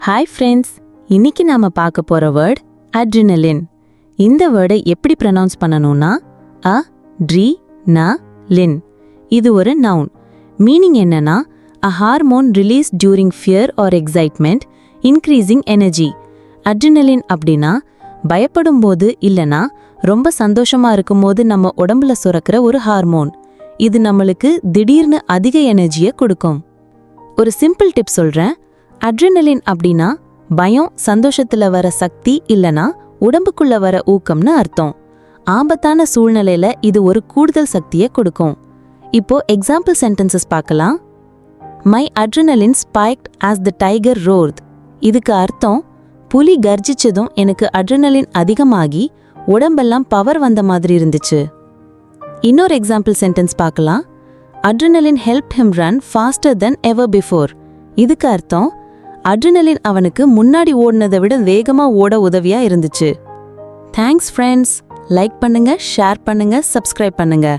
Hi friends, இன்னைக்கு நாம பார்க்க போற வேர்ட் அட்ரினலின். இந்த வேர்டை எப்படி ப்ரொனவுன்ஸ் பண்ணணும்னா லின். இது ஒரு நவுன். மீனிங் என்னன்னா a hormone release during fear R excitement increasing energy. Adrenaline அப்படின்னா பயப்படும் போது இல்லனா ரொம்ப சந்தோஷமா இருக்கும்போது நம்ம உடம்புல சுரக்கிற ஒரு ஹார்மோன். இது நம்மளுக்கு திடீர்னு அதிக எனர்ஜியை கொடுக்கும். ஒரு சிம்பிள் டிப் சொல்றேன். அட்ரினலின் அப்படின்னா பயம், சந்தோஷத்துல வர சக்தி இல்லனா உடம்புக்குள்ள வர ஊக்கம்னு அர்த்தம். ஆபத்தான சூழ்நிலையில இது ஒரு கூடுதல் சக்தியை கொடுக்கும். இப்போ எக்ஸாம்பிள் சென்டென்சஸ் பார்க்கலாம். My adrenaline spiked as the tiger roared. இதுக்கு அர்த்தம் புலி கர்ஜிச்சதும் எனக்கு அட்ரினலின் அதிகமாகி உடம்பெல்லாம் பவர் வந்த மாதிரி இருந்துச்சு. இன்னொரு எக்ஸாம்பிள் சென்டென்ஸ் பார்க்கலாம். Adrenaline help him run faster then ever before. இதுக்கு அர்த்தம் அட்ரினலின் அவனுக்கு முன்னாடி ஓடுனதை விட வேகமா ஓட உதவியா இருந்துச்சு. Thanks friends. லைக் பண்ணுங்க, ஷேர் பண்ணுங்க, சப்ஸ்கிரைப் பண்ணுங்க.